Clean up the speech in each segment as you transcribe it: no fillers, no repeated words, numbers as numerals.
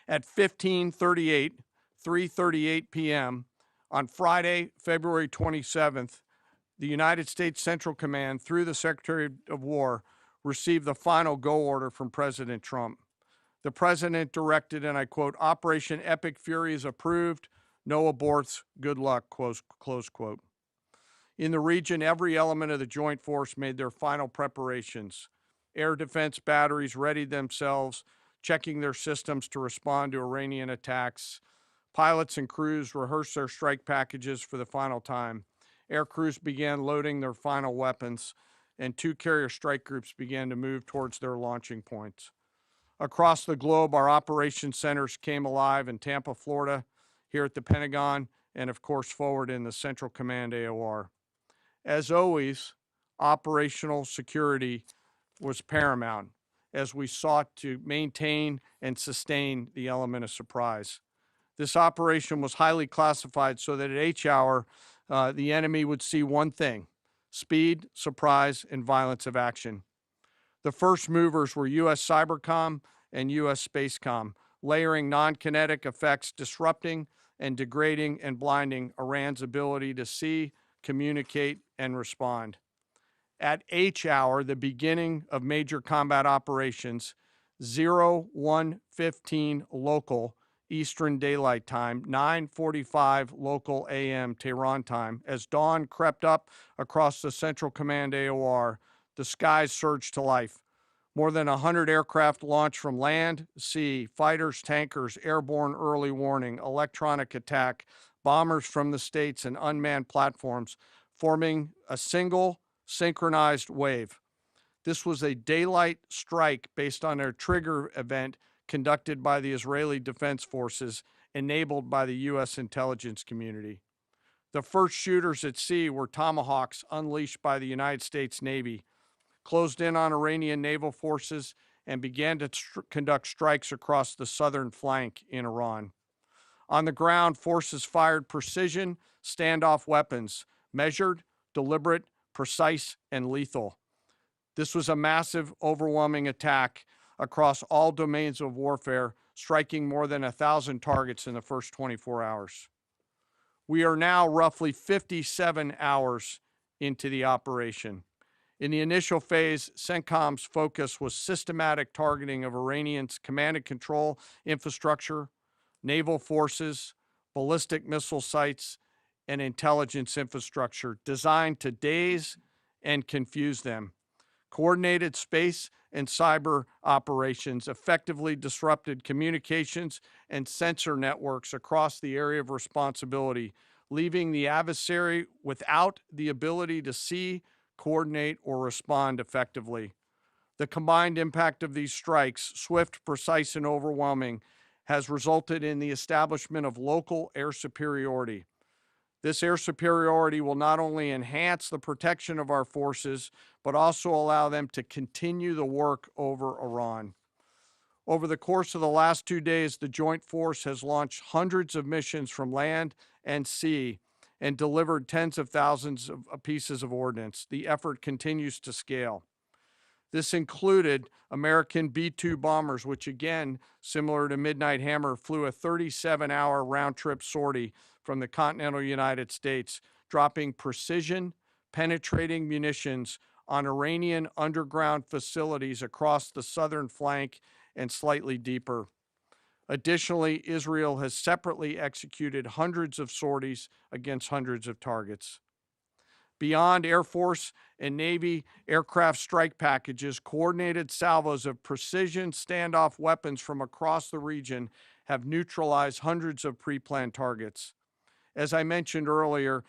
At 3:38 p.m. on Friday, February 27th, the United States Central Command, through the Secretary of War, received the final go order from President Trump. The president directed, and I quote, "Operation Epic Fury is approved. No aborts. Good luck," close quote. In the region, every element of the joint force made their final preparations. Air defense batteries readied themselves, checking their systems to respond to Iranian attacks. Pilots and crews rehearsed their strike packages for the final time. Air crews began loading their final weapons, and two carrier strike groups began to move towards their launching points. Across the globe, our operations centers came alive in Tampa, Florida, here at the Pentagon, and of course forward in the Central Command AOR. As always, operational security was paramount as we sought to maintain and sustain the element of surprise. This operation was highly classified so that at H hour, the enemy would see one thing: speed, surprise, and violence of action. The first movers were U.S. Cybercom and U.S. Spacecom, layering non-kinetic effects, disrupting and degrading and blinding Iran's ability to see, communicate, and respond. At H hour, the beginning of major combat operations, 01:15 local Eastern Daylight Time, 9:45 local AM Tehran time, as dawn crept up across the Central Command AOR, the skies surged to life. More than 100 aircraft launched from land, sea, fighters, tankers, airborne early warning, electronic attack, bombers from the States, and unmanned platforms, forming a single synchronized wave. This was a daylight strike based on a trigger event conducted by the Israeli Defense Forces, enabled by the U.S. intelligence community. The first shooters at sea were Tomahawks unleashed by the United States Navy, closed in on Iranian naval forces, and began to conduct strikes across the southern flank in Iran. On the ground, forces fired precision standoff weapons, measured, deliberate, precise, and lethal. This was a massive, overwhelming attack across all domains of warfare, striking more than 1,000 targets in the first 24 hours. We are now roughly 57 hours into the operation. In the initial phase, CENTCOM's focus was systematic targeting of Iranians' command and control infrastructure, naval forces, ballistic missile sites, and intelligence infrastructure designed to daze and confuse them. Coordinated space and cyber operations effectively disrupted communications and sensor networks across the area of responsibility, leaving the adversary without the ability to see, coordinate, or respond effectively. The combined impact of these strikes, swift, precise, and overwhelming, has resulted in the establishment of local air superiority. This air superiority will not only enhance the protection of our forces, but also allow them to continue the work over Iran. Over the course of the last 2 days, the Joint Force has launched hundreds of missions from land and sea and delivered tens of thousands of pieces of ordnance. The effort continues to scale. This included American B-2 bombers, which again, similar to Midnight Hammer, flew a 37-hour round-trip sortie from the continental United States, dropping precision, penetrating munitions on Iranian underground facilities across the southern flank and slightly deeper. Additionally, Israel has separately executed hundreds of sorties against hundreds of targets. Beyond Air Force and Navy aircraft strike packages, coordinated salvos of precision standoff weapons from across the region have neutralized hundreds of pre-planned targets. As I mentioned earlier,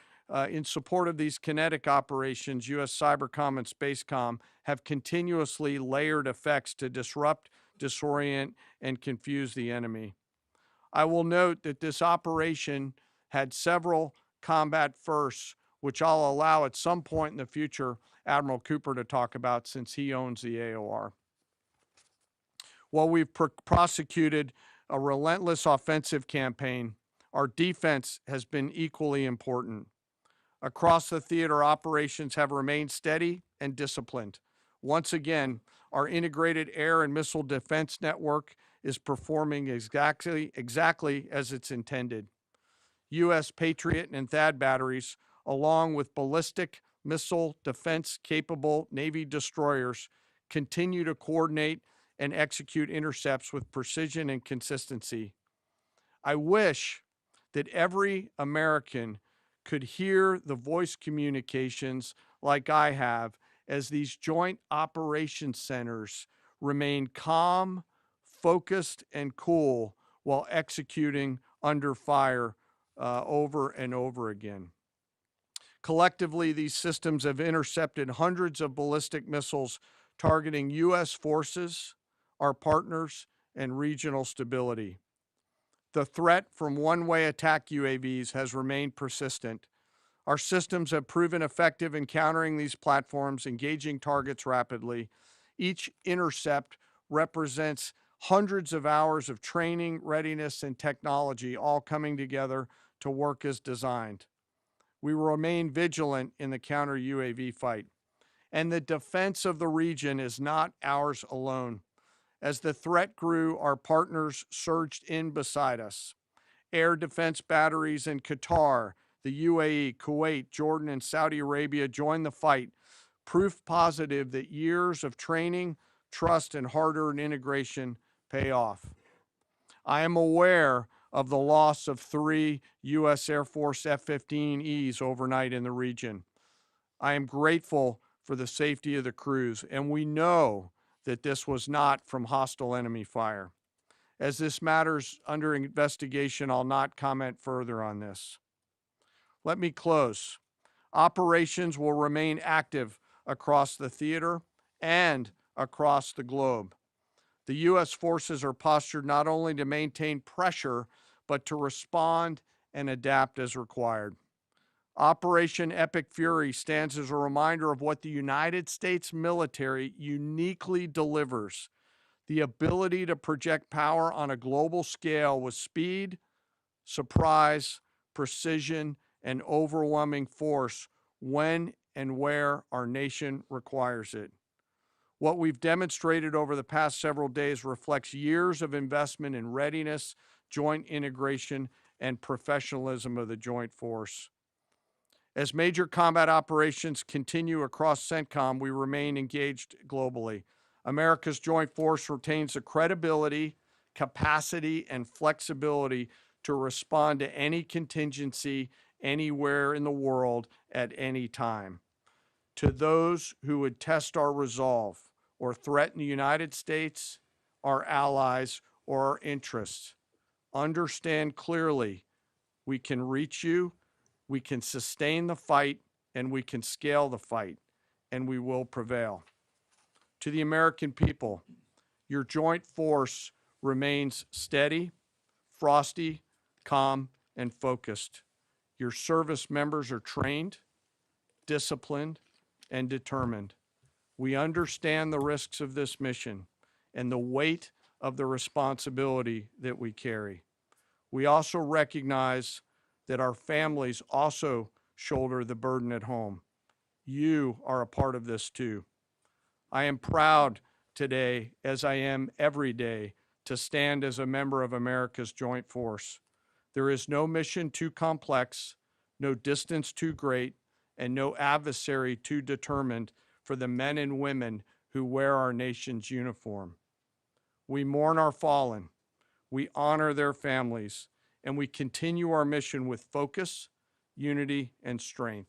in support of these kinetic operations, U.S. Cybercom and Spacecom have continuously layered effects to disrupt, disorient, and confuse the enemy. I will note that this operation had several combat firsts, which I'll allow at some point in the future Admiral Cooper to talk about, since he owns the AOR. While we've prosecuted a relentless offensive campaign, our defense has been equally important. Across the theater, operations have remained steady and disciplined. Once again, our integrated air and missile defense network is performing exactly as it's intended. U.S. Patriot and THAAD batteries, along with ballistic missile defense-capable Navy destroyers, continue to coordinate and execute intercepts with precision and consistency. I wish that every American could hear the voice communications like I have as these joint operations centers remain calm, focused, and cool while executing under fire over and over again. Collectively, these systems have intercepted hundreds of ballistic missiles targeting U.S. forces, our partners, and regional stability. The threat from one-way attack UAVs has remained persistent. Our systems have proven effective in countering these platforms, engaging targets rapidly. Each intercept represents hundreds of hours of training, readiness, and technology all coming together to work as designed. We will remain vigilant in the counter UAV fight. And the defense of the region is not ours alone. As the threat grew, our partners surged in beside us. Air defense batteries in Qatar, the UAE, Kuwait, Jordan, and Saudi Arabia joined the fight, proof positive that years of training, trust, and hard-earned integration pay off. I am aware of the loss of 3 U.S. Air Force F-15Es overnight in the region. I am grateful for the safety of the crews, and we know that this was not from hostile enemy fire. As this matter's under investigation, I'll not comment further on this. Let me close. Operations will remain active across the theater and across the globe. The U.S. forces are postured not only to maintain pressure, but to respond and adapt as required. Operation Epic Fury stands as a reminder of what the United States military uniquely delivers: the ability to project power on a global scale with speed, surprise, precision, and overwhelming force when and where our nation requires it. What we've demonstrated over the past several days reflects years of investment in readiness, joint integration, and professionalism of the joint force. As major combat operations continue across CENTCOM, we remain engaged globally. America's joint force retains the credibility, capacity, and flexibility to respond to any contingency anywhere in the world at any time. To those who would test our resolve or threaten the United States, our allies, or our interests, understand clearly we can reach you, we can sustain the fight, and we can scale the fight, and we will prevail. To the American people, your joint force remains steady, frosty, calm, and focused. Your service members are trained, disciplined, and determined. We understand the risks of this mission and the weight of the responsibility that we carry. We also recognize that our families also shoulder the burden at home. You are a part of this too. I am proud today, as I am every day, to stand as a member of America's joint force. There is no mission too complex, no distance too great, and no adversary too determined for the men and women who wear our nation's uniform. We mourn our fallen, we honor their families, and we continue our mission with focus, unity, and strength.